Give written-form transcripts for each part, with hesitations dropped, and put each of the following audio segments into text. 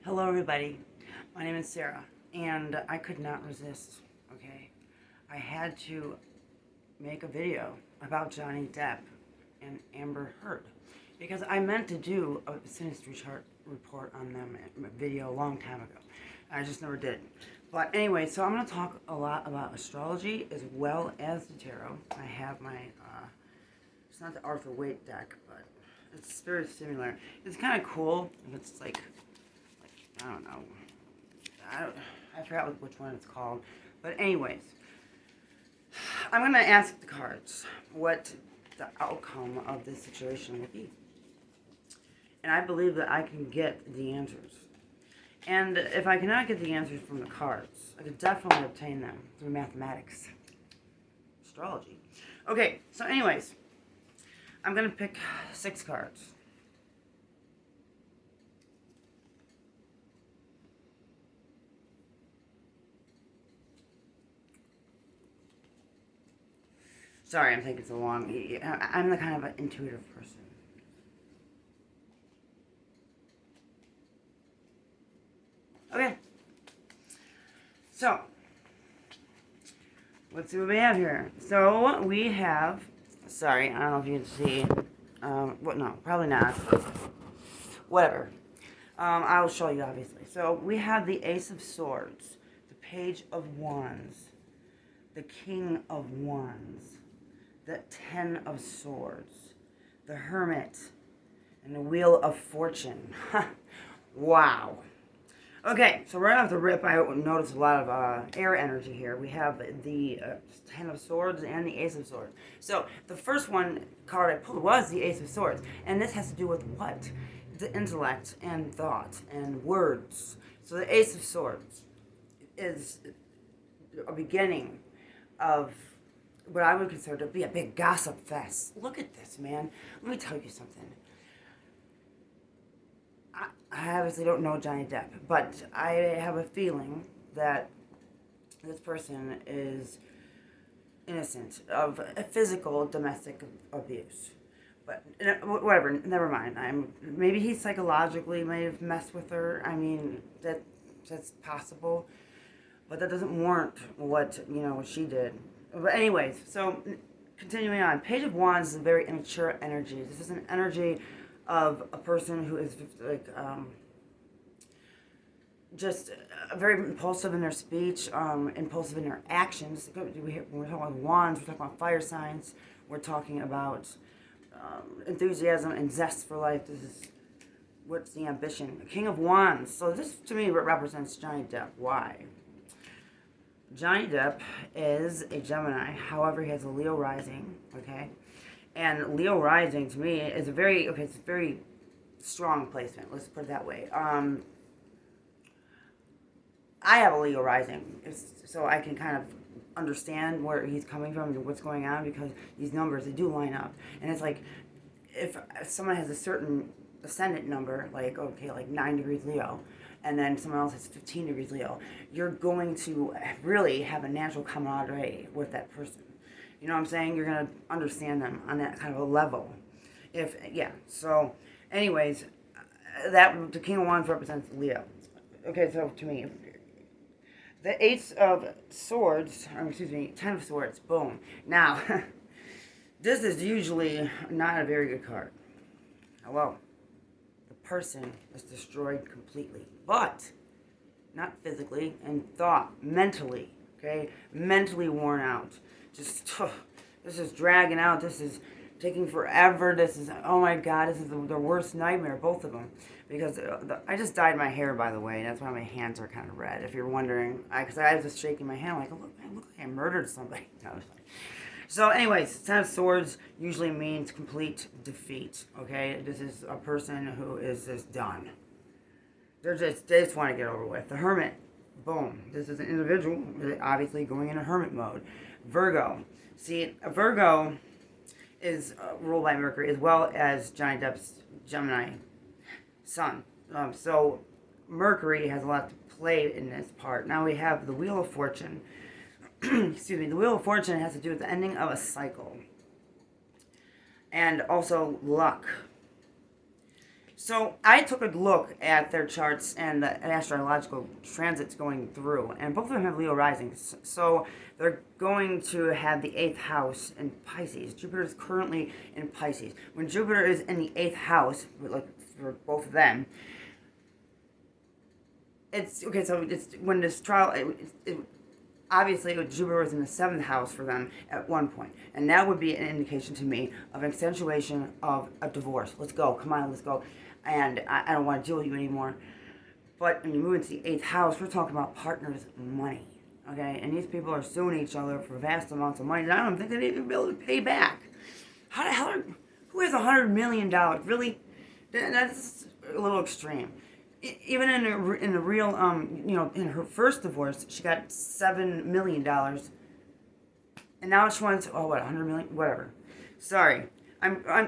Hello everybody, my name is Sarah, and I could not resist, okay? I had to make a video about Johnny Depp and Amber Heard, because I meant to do a Sinistry chart report on them in a video a long time ago. I just never did. But anyway, so I'm going to talk a lot about astrology as well as the tarot. I have my, it's not the Arthur Waite deck, but it's very similar. It's kind of cool. It's like I don't know. I forgot which one it's called. But anyways, I'm going to ask the cards what the outcome of this situation will be. And I believe that I can get the answers. And if I cannot get the answers from the cards, I could definitely obtain them through mathematics. Astrology. Okay, so anyways, I'm going to pick 6 cards. Sorry, I'm taking so long. I'm the kind of an intuitive person. Okay. So, let's see what we have here. So, we have... Sorry, I don't know if you can see. No, probably not. Whatever. I'll show you, obviously. So, we have the Ace of Swords, the Page of Wands, the King of Wands, the 10 of Swords, the Hermit, and the Wheel of Fortune. Wow. Okay, so right off the rip, I noticed a lot of air energy here. We have the 10 of Swords and the Ace of Swords. So the first card I pulled was the Ace of Swords. And this has to do with what? The intellect and thought and words. So the Ace of Swords is a beginning of what I would consider to be a big gossip fest. Look at this, man. Let me tell you something. I obviously don't know Johnny Depp, but I have a feeling that this person is innocent of a physical domestic abuse. But whatever, never mind. Maybe he psychologically may have messed with her. I mean, that's possible, but that doesn't warrant what she did. But anyways, so continuing on, Page of Wands is a very immature energy. This is an energy of a person who is like just very impulsive in their speech, impulsive in their actions. When we're talking about wands, we're talking about fire signs. We're talking about enthusiasm and zest for life. This is what's the ambition. King of Wands. So this to me represents Johnny Depp. Why? Johnny Depp is a Gemini, however, he has a Leo rising, okay? And Leo rising, to me, is it's a very strong placement, let's put it that way. I have a Leo rising, so I can kind of understand where he's coming from and what's going on, because these numbers, they do line up. And it's like, if someone has a certain ascendant number, like 9 degrees Leo, and then someone else has 15 degrees Leo, you're going to really have a natural camaraderie with that person. You know what I'm saying? You're going to understand them on that kind of a level. So, anyways, the King of Wands represents Leo. Okay, so to me, the Ace of Swords, 10 of Swords, boom. Now, this is usually not a very good card. Hello. Person is destroyed completely, but not physically, and thought, mentally, okay? Mentally worn out. Just, this is dragging out. This is taking forever. This is, oh my God, this is the worst nightmare, both of them. Because I just dyed my hair, by the way. That's why my hands are kind of red, if you're wondering. Because I was just shaking my hand, like, look, man, look like I murdered somebody. No, so anyways, 10 of Swords usually means complete defeat, okay? This is a person who is just done. They just want to get over with. The Hermit, boom. This is an individual, obviously going into hermit mode. Virgo. See, a Virgo is ruled by Mercury, as well as Johnny Depp's Gemini sun. So Mercury has a lot to play in this part. Now we have the Wheel of Fortune. Excuse me, the Wheel of Fortune has to do with the ending of a cycle. And also luck. So I took a look at their charts and the astrological transits going through, and both of them have Leo risings. So they're going to have the 8th house in Pisces. Jupiter is currently in Pisces. When Jupiter is in the 8th house, like for both of them, it's okay. So it's when this trial, obviously Jupiter was in the 7th house for them at one point, and that would be an indication to me of an accentuation of a divorce. Let's go, come on, let's go. And I don't want to deal with you anymore. But when you move into the 8th house, we're talking about partners' money, okay? And these people are suing each other for vast amounts of money that I don't think they'd even be able to pay back. How the hell who has $100 million? Really? That's a little extreme. Even in the real, in her first divorce, she got $7 million. And now she wants, $100 million? Whatever. Sorry.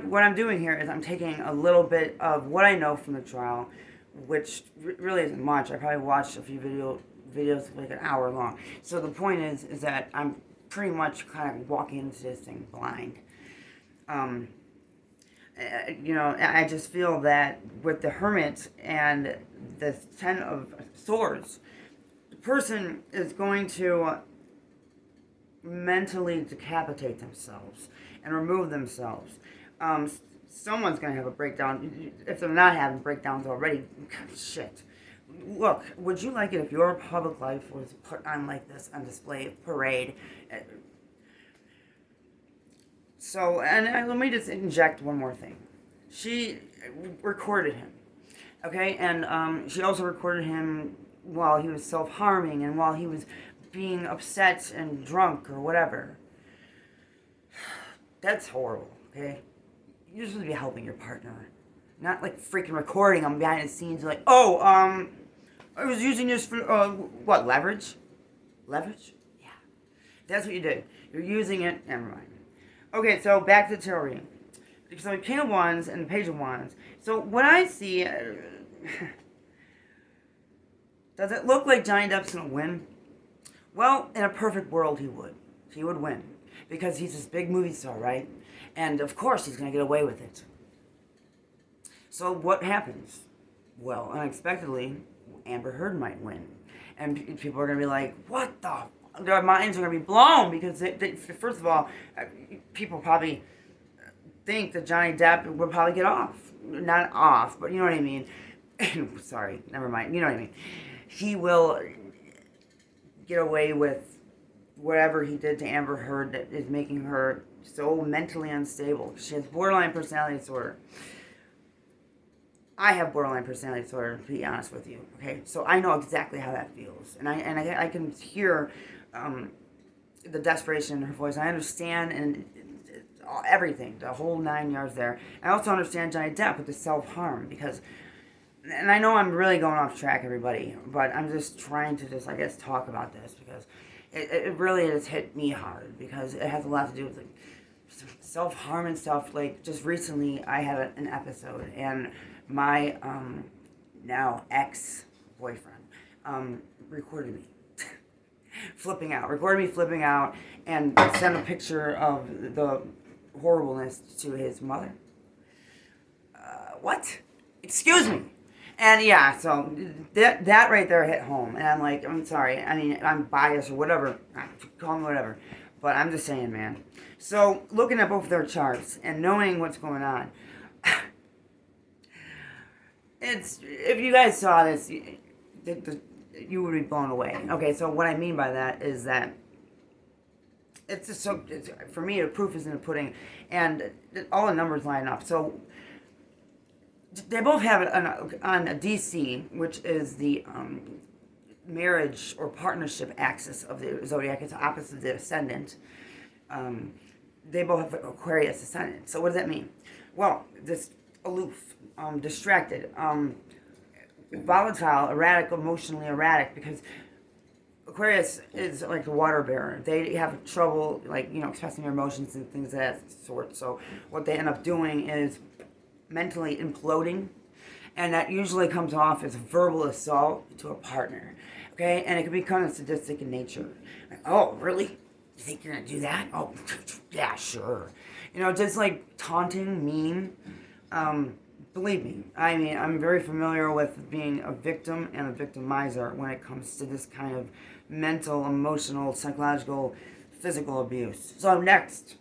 What I'm doing here is I'm taking a little bit of what I know from the trial, which really isn't much. I probably watched a few videos like an hour long. So the point is that I'm pretty much kind of walking into this thing blind. I just feel that with the Hermit and the 10 of Swords, the person is going to mentally decapitate themselves and remove themselves. Someone's going to have a breakdown. If they're not having breakdowns already, shit. Look, would you like it if your public life was put on like this, on display, parade? So, and let me just inject one more thing. She recorded him, okay? And she also recorded him while he was self-harming and while he was being upset and drunk or whatever. That's horrible, okay? You're supposed to be helping your partner. Not like freaking recording them behind the scenes like, I was using this for, leverage? Leverage? Yeah. That's what you did. You're using it, never mind. Okay, so back to the tarot reading. So King of Wands and the Page of Wands. So what I see, does it look like Johnny Depp's going to win? Well, in a perfect world, he would. He would win. Because he's this big movie star, right? And of course, he's going to get away with it. So what happens? Well, unexpectedly, Amber Heard might win. And people are going to be like, what the? Their minds are going to be blown because, first of all, people probably think that Johnny Depp would probably get off. Not off, but you know what I mean. Sorry, never mind. You know what I mean. He will get away with whatever he did to Amber Heard that is making her so mentally unstable. She has borderline personality disorder. I have borderline personality disorder, to be honest with you. Okay, so I know exactly how that feels, and I can hear the desperation in her voice. I understand and everything, the whole 9 yards there. I also understand Johnny Depp with the self-harm because, and I know I'm really going off track, everybody, but I'm just trying to talk about this because it really has hit me hard because it has a lot to do with like self-harm and stuff. Like just recently, I had an episode and my now ex-boyfriend recorded me recorded me flipping out and sent a picture of the horribleness to his mother. What? Excuse me. And yeah, so that right there hit home. And I'm like, I'm sorry. I mean, I'm biased or whatever. Call me whatever. But I'm just saying, man. So looking at both of their charts and knowing what's going on, if you guys saw this, you would be blown away. Okay, so what I mean by that is that it's just so, for me, the proof is in the pudding, and all the numbers line up. So they both have it on a DC, which is the marriage or partnership axis of the zodiac. It's opposite the ascendant. They both have Aquarius ascendant. So what does that mean? Well, this aloof, distracted, volatile, erratic, emotionally erratic, because Aquarius is like the water bearer. They have trouble, expressing their emotions and things of that sort. So what they end up doing is mentally imploding, and that usually comes off as verbal assault to a partner. Okay, and it can become sadistic in nature. Like, oh, really? You think you're gonna do that? Oh, yeah, sure. Just like taunting, mean, believe me, I mean, I'm very familiar with being a victim and a victimizer when it comes to this kind of mental, emotional, psychological, physical abuse. So next,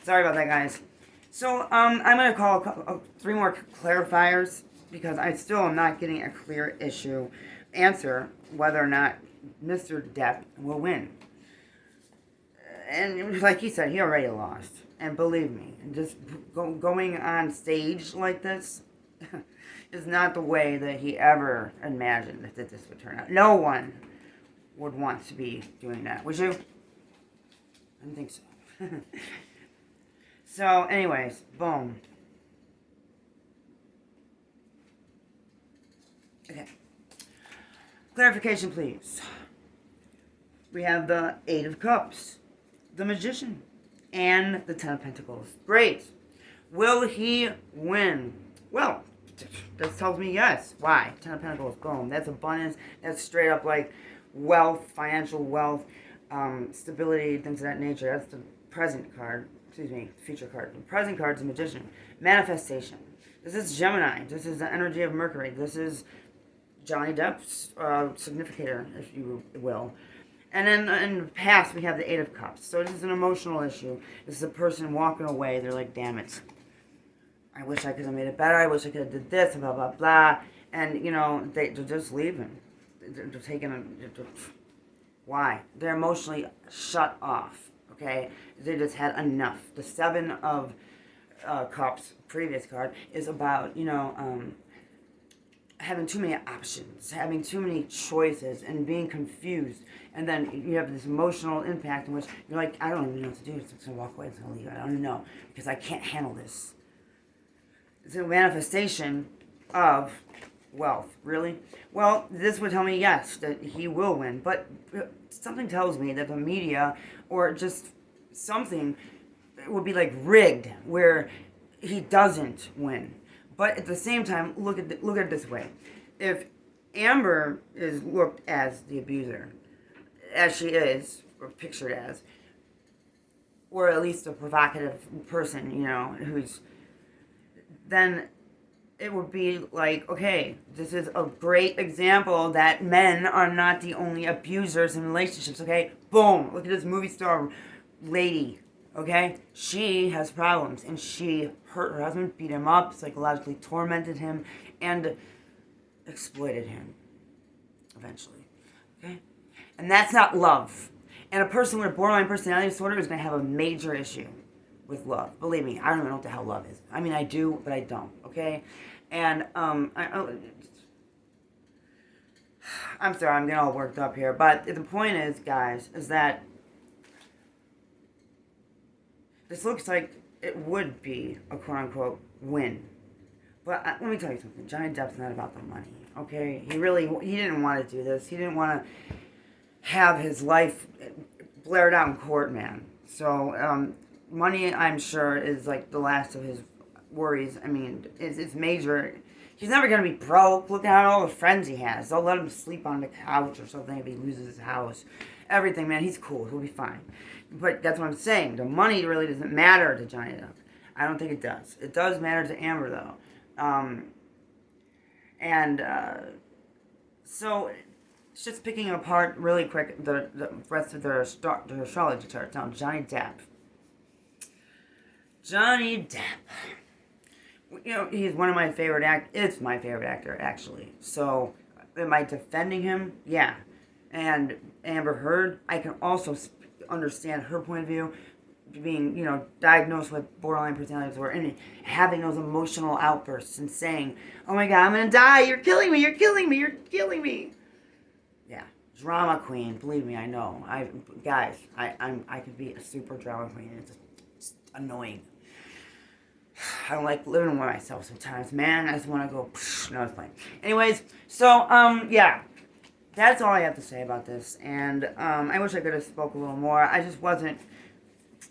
sorry about that, guys. So I'm going to call 3 more clarifiers because I still am not getting a clear answer whether or not Mr. Depp will win. And like he said, he already lost. And believe me, just going on stage like this is not the way that he ever imagined that this would turn out. No one would want to be doing that. Would you? I don't think so. So, anyways, boom. Okay. Clarification, please. We have the 8 of Cups, the Magician, and the 10 of Pentacles. Great. Will he win? Well, this tells me yes. Why? 10 of Pentacles, boom. That's abundance. That's straight up like wealth, financial wealth, stability, things of that nature. That's the present card. Excuse me, future card. The present card is the Magician. Manifestation. This is Gemini. This is the energy of Mercury. This is Johnny Depp's significator, if you will. And then in the past, we have the 8 of Cups. So this is an emotional issue. This is a person walking away. They're like, damn it. I wish I could have made it better. I wish I could have did this, blah, blah, blah. And, you know, they're just leaving. They're taking why? They're emotionally shut off, okay? They just had enough. The 7 of Cups, previous card, is about, you know, having too many options, having too many choices, and being confused. And then you have this emotional impact in which you're like, I don't even know what to do. It's going to walk away. It's going to leave. I don't even know because I can't handle this. It's a manifestation of wealth. Really? Well, this would tell me, yes, that he will win. But something tells me that the media or just something would be like rigged where he doesn't win. But at the same time, look at it this way. If Amber is looked as the abuser, as she is, or pictured as, or at least a provocative person, you know, then it would be like, okay, this is a great example that men are not the only abusers in relationships, okay? Boom, look at this movie star lady, okay? She has problems, and she hurt her husband, beat him up, psychologically tormented him, and exploited him, eventually, okay? And that's not love. And a person with a borderline personality disorder is going to have a major issue with love. Believe me, I don't even know what the hell love is. I mean, I do, but I don't, okay? And, I'm sorry, I'm getting all worked up here, but the point is, guys, is that this looks like it would be a quote-unquote win. But let me tell you something. Johnny Depp's not about the money, okay? He didn't want to do this. He didn't want to have his life blared out in court, man. So, money, I'm sure, is like the last of his worries. I mean, it's major. He's never going to be broke. Look at all the friends he has. They'll let him sleep on the couch or something if he loses his house. Everything, man. He's cool. He'll be fine. But that's what I'm saying. The money really doesn't matter to Johnny Depp. I don't think it does. It does matter to Amber, though. So it's just picking apart really quick the rest of their astrology charts. Now, Johnny Depp. Johnny Depp. You know, he's one of my favorite It's my favorite actor, actually. So, am I defending him? Yeah. And Amber Heard, I can also understand her point of view, being, you know, diagnosed with borderline personality disorder and having those emotional outbursts and saying, oh my God, I'm going to die. You're killing me. You're killing me. You're killing me. Yeah. Drama queen. Believe me, I know. I could be a super drama queen. It's annoying. I don't like living with myself sometimes, man. I just want to go, no, it's fine. Anyways, so, yeah. That's all I have to say about this. And I wish I could have spoke a little more. I just wasn't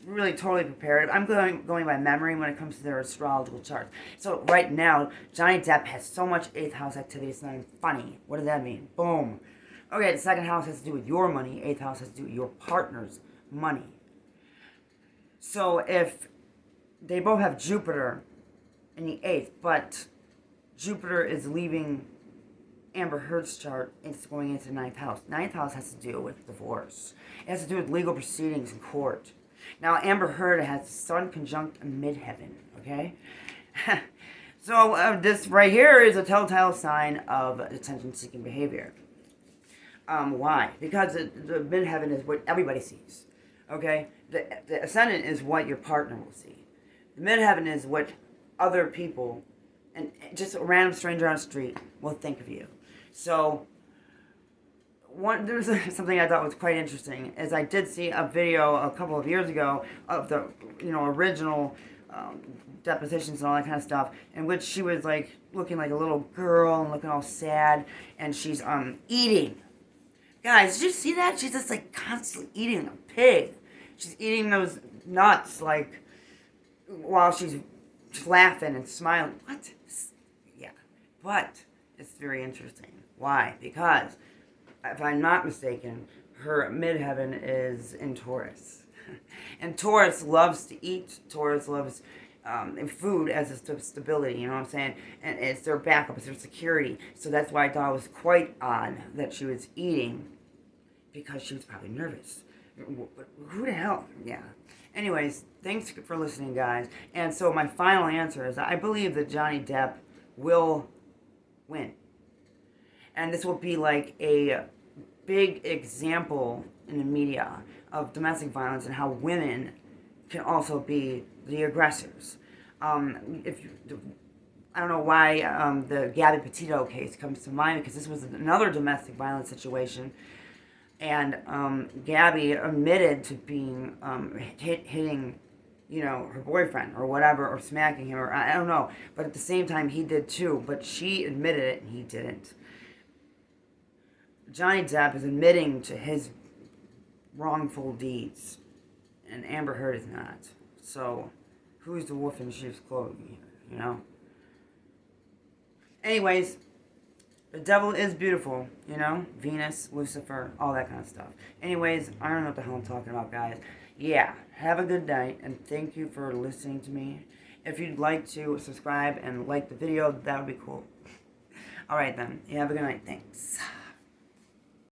really totally prepared. I'm going by memory when it comes to their astrological charts. So right now, Johnny Depp has so much 8th house activity, it's not even funny. What does that mean? Boom. Okay, the 2nd house has to do with your money. 8th house has to do with your partner's money. So if they both have Jupiter in the 8th, but Jupiter is leaving Amber Heard's chart. It's going into the ninth house. Ninth house has to do with divorce. It has to do with legal proceedings in court. Now, Amber Heard has Sun conjunct midheaven, okay? So this right here is a telltale sign of attention-seeking behavior. Why? Because the midheaven is what everybody sees, okay? The ascendant is what your partner will see. The midheaven is what other people, and just a random stranger on the street, will think of you. So, there's something I thought was quite interesting, is I did see a video a couple of years ago of the, original depositions and all that kind of stuff, in which she was like looking like a little girl and looking all sad, and she's eating. Guys, did you see that? She's just like constantly eating a pig. She's eating those nuts like while she's laughing and smiling. What? Yeah, but it's very interesting. Why? Because if I'm not mistaken, her midheaven is in Taurus. And Taurus loves to eat. Taurus loves food as a stability, you know what I'm saying? And it's their backup, it's their security. So that's why I thought it was quite odd that she was eating, because she was probably nervous. Who the hell? Yeah. Anyways, thanks for listening, guys. And so my final answer is I believe that Johnny Depp will win. And this will be like a big example in the media of domestic violence and how women can also be the aggressors. I don't know why the Gabby Petito case comes to mind, because this was another domestic violence situation, and Gabby admitted to being hitting, her boyfriend or whatever, or smacking him, or I don't know, but at the same time he did too, but she admitted it and he didn't. Johnny Depp is admitting to his wrongful deeds, and Amber Heard is not. So, who's the wolf in sheep's clothing here, Anyways, the devil is beautiful, Venus, Lucifer, all that kind of stuff. Anyways, I don't know what the hell I'm talking about, guys. Yeah, have a good night, and thank you for listening to me. If you'd like to subscribe and like the video, that would be cool. Alright then, you have a good night. Thanks.